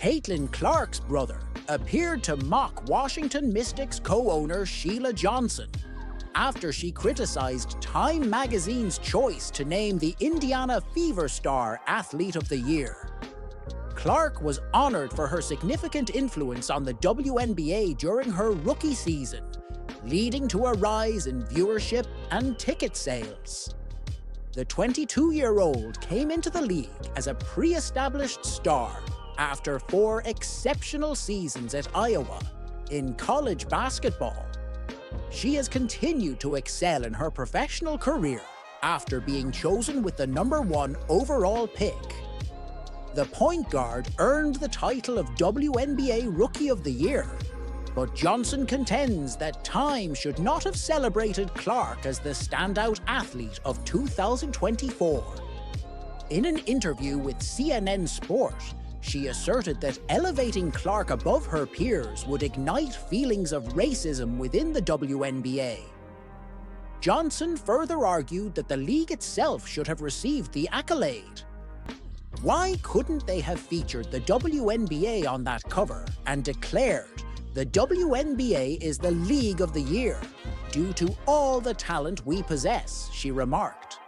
Caitlin Clark's brother appeared to mock Washington Mystics co-owner Sheila Johnson after she criticized Time magazine's choice to name the Indiana Fever star Athlete of the Year. Clark was honored for her significant influence on the WNBA during her rookie season, leading to a rise in viewership and ticket sales. The 22-year-old came into the league as a pre-established star after 4 exceptional seasons at Iowa in college basketball. She has continued to excel in her professional career after being chosen with the #1 overall pick. The point guard earned the title of WNBA Rookie of the Year, but Johnson contends that Time should not have celebrated Clark as the standout athlete of 2024. In an interview with CNN Sport, she asserted that elevating Clark above her peers would ignite feelings of racism within the WNBA. Johnson further argued that the league itself should have received the accolade. Why couldn't they have featured the WNBA on that cover and declared the WNBA is the League of the Year due to all the talent we possess, she remarked.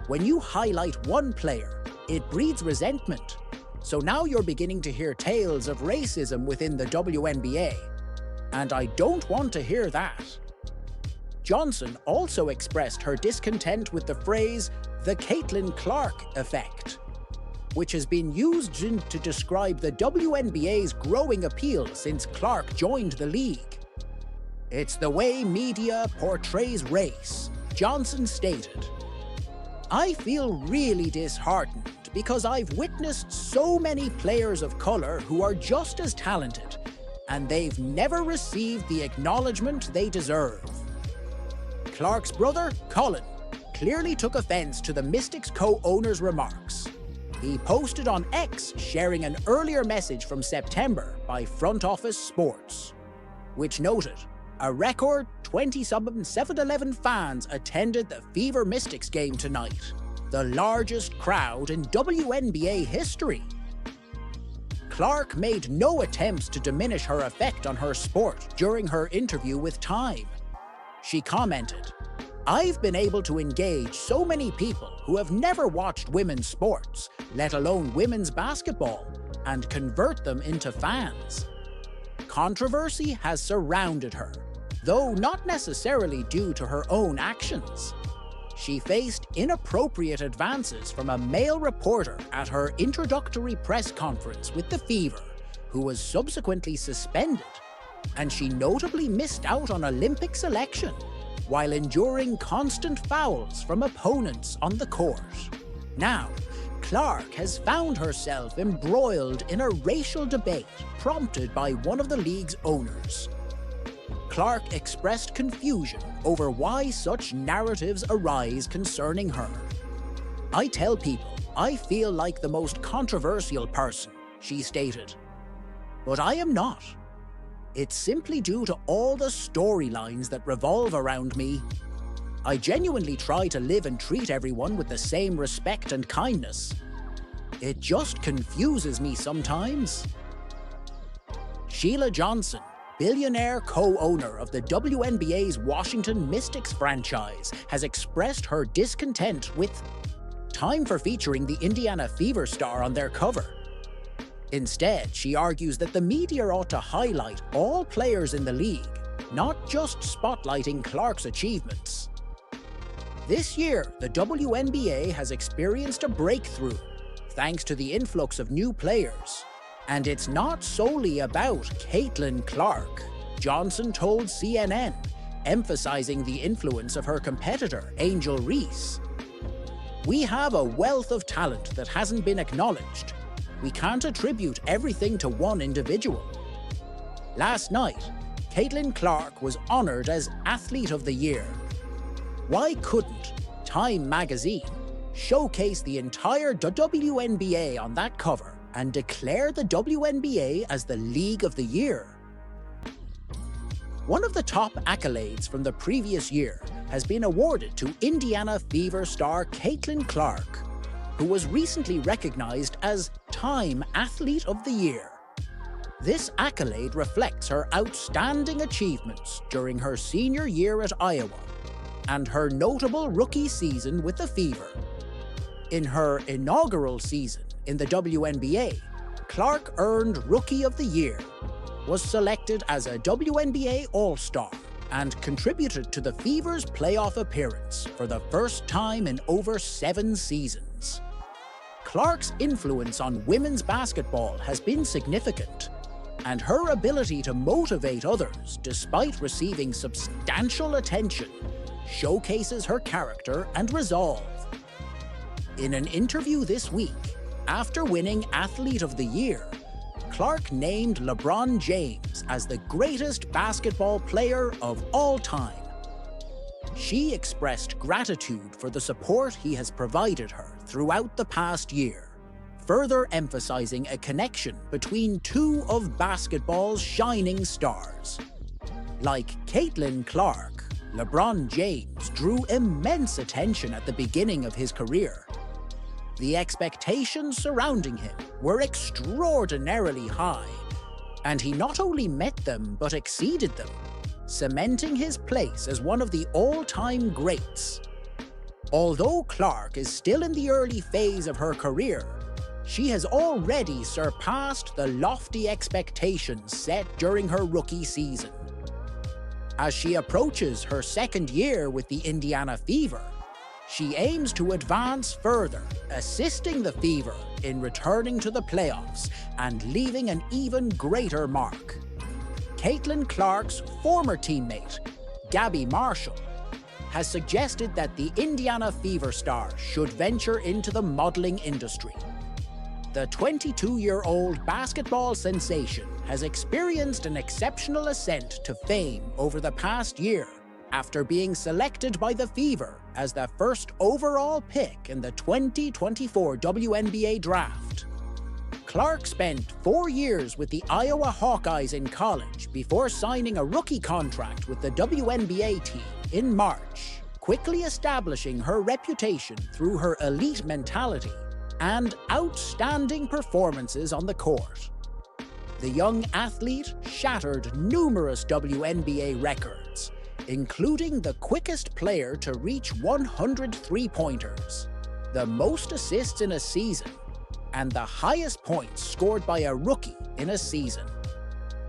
When you highlight one player, it breeds resentment. So now you're beginning to hear tales of racism within the WNBA, and I don't want to hear that. Johnson also expressed her discontent with the phrase, the Caitlin Clark effect, which has been used to describe the WNBA's growing appeal since Clark joined the league. It's the way media portrays race, Johnson stated. I feel really disheartened because I've witnessed so many players of color who are just as talented, and they've never received the acknowledgement they deserve. Clark's brother, Colin, clearly took offense to the Mystics co-owner's remarks. He posted on X sharing an earlier message from September by Front Office Sports, which noted, a record 27,711 fans attended the Fever Mystics game tonight, the largest crowd in WNBA history. Clark made no attempts to diminish her effect on her sport during her interview with Time. She commented, I've been able to engage so many people who have never watched women's sports, let alone women's basketball, and convert them into fans. Controversy has surrounded her, though not necessarily due to her own actions. She faced inappropriate advances from a male reporter at her introductory press conference with the Fever, who was subsequently suspended, and she notably missed out on Olympic selection, while enduring constant fouls from opponents on the court. Now, Clark has found herself embroiled in a racial debate prompted by one of the league's owners. Clark expressed confusion over why such narratives arise concerning her. I tell people I feel like the most controversial person, she stated. But I am not. It's simply due to all the storylines that revolve around me. I genuinely try to live and treat everyone with the same respect and kindness. It just confuses me sometimes. Sheila Johnson, billionaire co-owner of the WNBA's Washington Mystics franchise, has expressed her discontent with Time for featuring the Indiana Fever star on their cover. Instead, she argues that the media ought to highlight all players in the league, not just spotlighting Clark's achievements. This year, the WNBA has experienced a breakthrough, thanks to the influx of new players. And it's not solely about Caitlin Clark, Johnson told CNN, emphasizing the influence of her competitor, Angel Reese. We have a wealth of talent that hasn't been acknowledged. We can't attribute everything to one individual. Last night, Caitlin Clark was honored as Athlete of the Year. Why couldn't Time magazine showcase the entire WNBA on that cover and declare the WNBA as the League of the Year? One of the top accolades from the previous year has been awarded to Indiana Fever star Caitlin Clark, who was recently recognized as Time Athlete of the Year. This accolade reflects her outstanding achievements during her senior year at Iowa and her notable rookie season with the Fever. In her inaugural season in the WNBA, Clark earned Rookie of the Year, was selected as a WNBA All-Star, and contributed to the Fever's playoff appearance for the first time in over 7 seasons. Clark's influence on women's basketball has been significant, and her ability to motivate others despite receiving substantial attention showcases her character and resolve. In an interview this week, after winning Athlete of the Year, Clark named LeBron James as the greatest basketball player of all time. She expressed gratitude for the support he has provided her throughout the past year, further emphasizing a connection between two of basketball's shining stars. Like Caitlin Clark, LeBron James drew immense attention at the beginning of his career. The expectations surrounding him were extraordinarily high, and he not only met them but exceeded them, cementing his place as one of the all-time greats. Although Clark is still in the early phase of her career, she has already surpassed the lofty expectations set during her rookie season. As she approaches her second year with the Indiana Fever, she aims to advance further, assisting the Fever in returning to the playoffs and leaving an even greater mark. Caitlin Clark's former teammate, Gabby Marshall, has suggested that the Indiana Fever star should venture into the modeling industry. The 22-year-old basketball sensation has experienced an exceptional ascent to fame over the past year after being selected by the Fever as the first overall pick in the 2024 WNBA draft. Clark spent 4 years with the Iowa Hawkeyes in college before signing a rookie contract with the WNBA team in March, quickly establishing her reputation through her elite mentality and outstanding performances on the court. The young athlete shattered numerous WNBA records, including the quickest player to reach 100 three-pointers, the most assists in a season, and the highest points scored by a rookie in a season,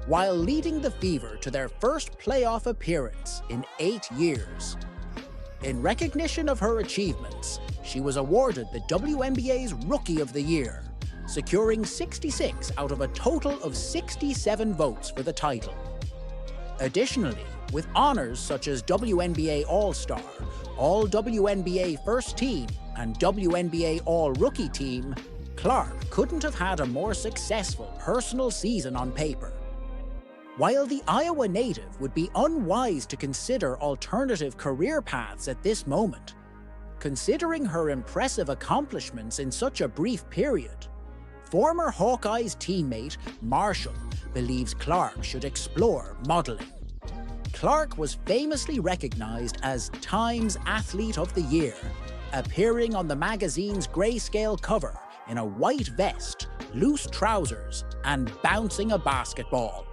while leading the Fever to their first playoff appearance in 8 years. In recognition of her achievements, she was awarded the WNBA's Rookie of the Year, securing 66 out of a total of 67 votes for the title. Additionally, with honors such as WNBA All-Star, All-WNBA First Team, and WNBA All-Rookie Team, Clark couldn't have had a more successful personal season on paper. While the Iowa native would be unwise to consider alternative career paths at this moment, considering her impressive accomplishments in such a brief period, former Hawkeyes teammate Marshall believes Clark should explore modeling. Clark was famously recognized as Time's Athlete of the Year, appearing on the magazine's grayscale cover in a white vest, loose trousers, and bouncing a basketball.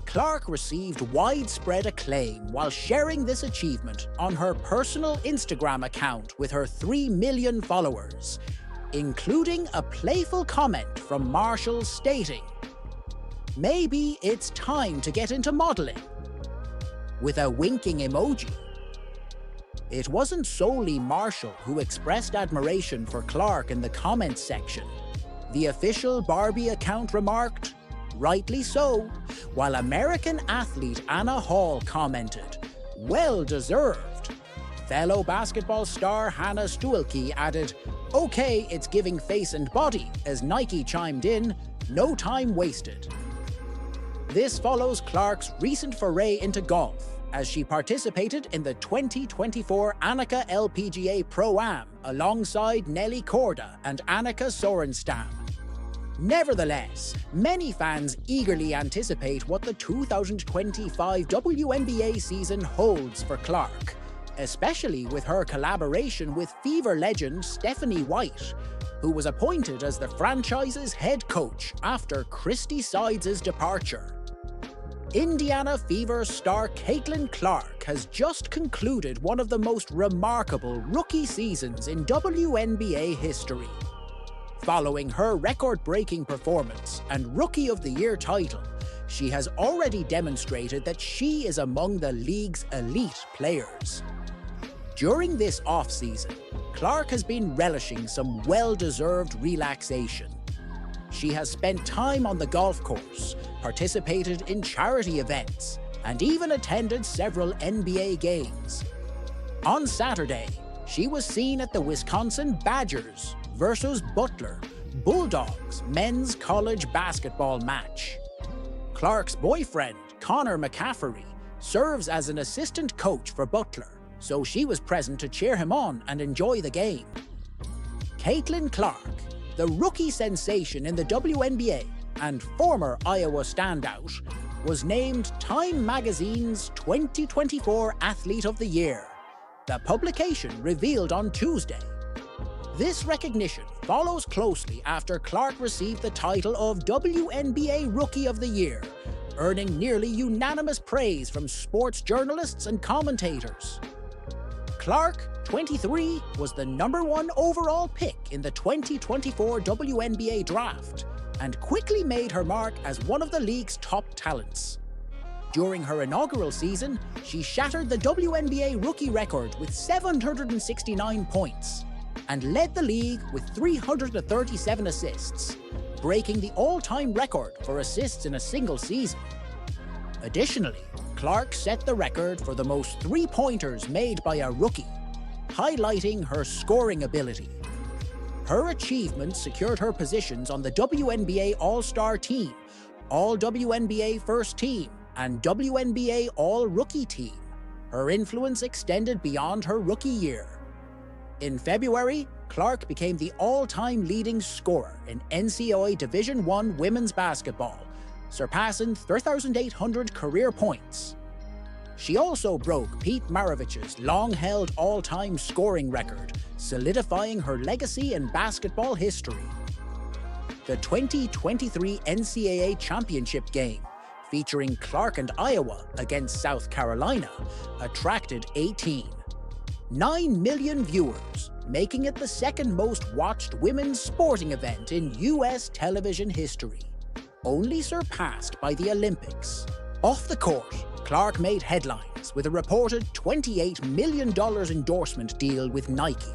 Clark received widespread acclaim while sharing this achievement on her personal Instagram account with her 3 million followers, including a playful comment from Marshall stating, "Maybe it's time to get into modeling," with a winking emoji. It wasn't solely Marshall who expressed admiration for Clark in the comments section. The official Barbie account remarked, "Rightly so," while American athlete Anna Hall commented, "Well deserved." Fellow basketball star Hannah Stuelke added, "Okay, it's giving face and body," as Nike chimed in, "No time wasted." This follows Clark's recent foray into golf, as she participated in the 2024 Annika LPGA Pro-Am alongside Nelly Korda and Annika Sorenstam. Nevertheless, many fans eagerly anticipate what the 2025 WNBA season holds for Clark, especially with her collaboration with Fever legend Stephanie White, who was appointed as the franchise's head coach after Christy Sides' departure. Indiana Fever star Caitlin Clark has just concluded one of the most remarkable rookie seasons in WNBA history. Following her record-breaking performance and Rookie of the Year title, she has already demonstrated that she is among the league's elite players. During this off-season, Clark has been relishing some well-deserved relaxation. She has spent time on the golf course, participated in charity events, and even attended several NBA games. On Saturday, she was seen at the Wisconsin Badgers versus Butler Bulldogs men's college basketball match. Clark's boyfriend, Connor McCaffrey, serves as an assistant coach for Butler, so she was present to cheer him on and enjoy the game. Caitlin Clark, the rookie sensation in the WNBA and former Iowa standout, was named Time Magazine's 2024 Athlete of the Year. The publication revealed on Tuesday. This recognition follows closely after Clark received the title of WNBA Rookie of the Year, earning nearly unanimous praise from sports journalists and commentators. Clark, 23, was the #1 overall pick in the 2024 WNBA draft and quickly made her mark as one of the league's top talents. During her inaugural season, she shattered the WNBA rookie record with 769 points and led the league with 337 assists, breaking the all-time record for assists in a single season. Additionally, Clark set the record for the most three-pointers made by a rookie, highlighting her scoring ability. Her achievements secured her positions on the WNBA All-Star Team, All-WNBA First Team, and WNBA All-Rookie Team. Her influence extended beyond her rookie year. In February, Clark became the all-time leading scorer in NCAA Division I women's basketball, surpassing 3,800 career points. She also broke Pete Maravich's long-held all-time scoring record, solidifying her legacy in basketball history. The 2023 NCAA Championship game, featuring Clark and Iowa against South Carolina, attracted 9 million viewers, making it the second most watched women's sporting event in US television history, only surpassed by the Olympics. Off the court, Clark made headlines with a reported $28 million endorsement deal with Nike,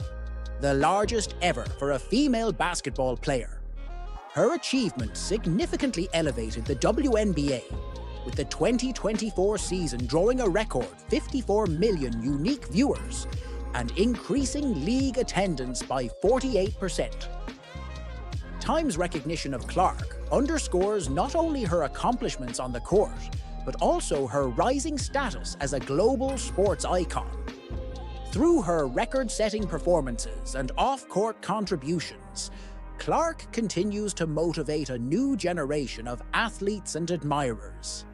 the largest ever for a female basketball player. Her achievement significantly elevated the WNBA, with the 2024 season drawing a record 54 million unique viewers and increasing league attendance by 48%. Time's recognition of Clark underscores not only her accomplishments on the court, but also her rising status as a global sports icon. Through her record-setting performances and off-court contributions, Clark continues to motivate a new generation of athletes and admirers.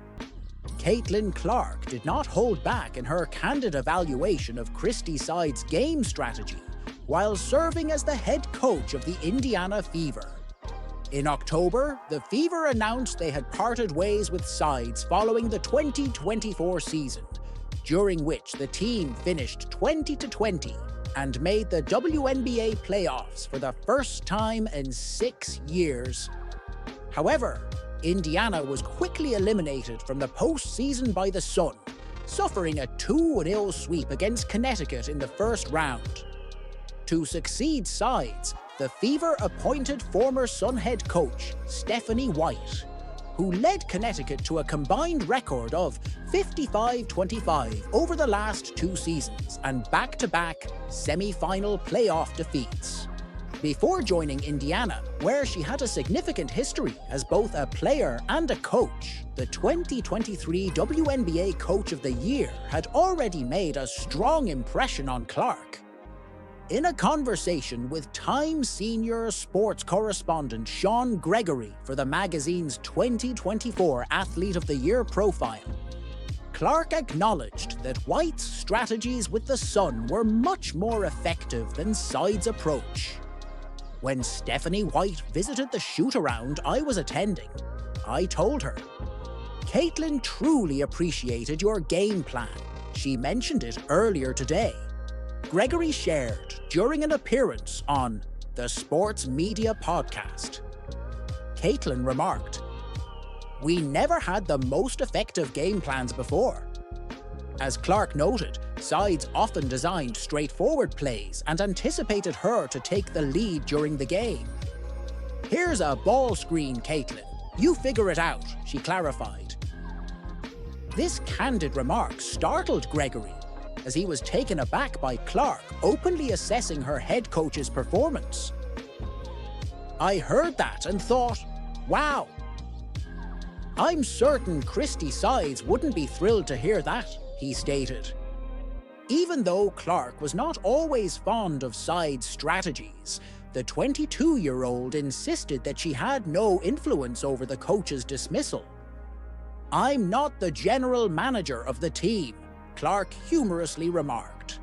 Caitlin Clark did not hold back in her candid evaluation of Christy Sides' game strategy while serving as the head coach of the Indiana Fever. In October, the Fever announced they had parted ways with Sides following the 2024 season, during which the team finished 20-20 and made the WNBA playoffs for the first time in 6 years. However, Indiana was quickly eliminated from the postseason by the Sun, suffering a 2-0 sweep against Connecticut in the first round. To succeed Sides, the Fever appointed former Sun head coach Stephanie White, who led Connecticut to a combined record of 55-25 over the last 2 seasons and back-to-back semi-final playoff defeats. Before joining Indiana, where she had a significant history as both a player and a coach, the 2023 WNBA Coach of the Year had already made a strong impression on Clark. In a conversation with Time senior sports correspondent Sean Gregory for the magazine's 2024 Athlete of the Year profile, Clark acknowledged that White's strategies with the sun were much more effective than Side's approach. When Stephanie White visited the shoot-around I was attending, I told her, "Caitlin truly appreciated your game plan. She mentioned it earlier today." Gregory shared during an appearance on the Sports Media Podcast. Caitlin remarked, "We never had the most effective game plans before." As Clark noted, Sides often designed straightforward plays and anticipated her to take the lead during the game. "Here's a ball screen, Caitlin. You figure it out," she clarified. This candid remark startled Gregory, as he was taken aback by Clark openly assessing her head coach's performance. "I heard that and thought, wow. I'm certain Christy Sides wouldn't be thrilled to hear that," he stated. Even though Clark was not always fond of Sides' strategies, the 22-year-old insisted that she had no influence over the coach's dismissal. "I'm not the general manager of the team," Clark humorously remarked.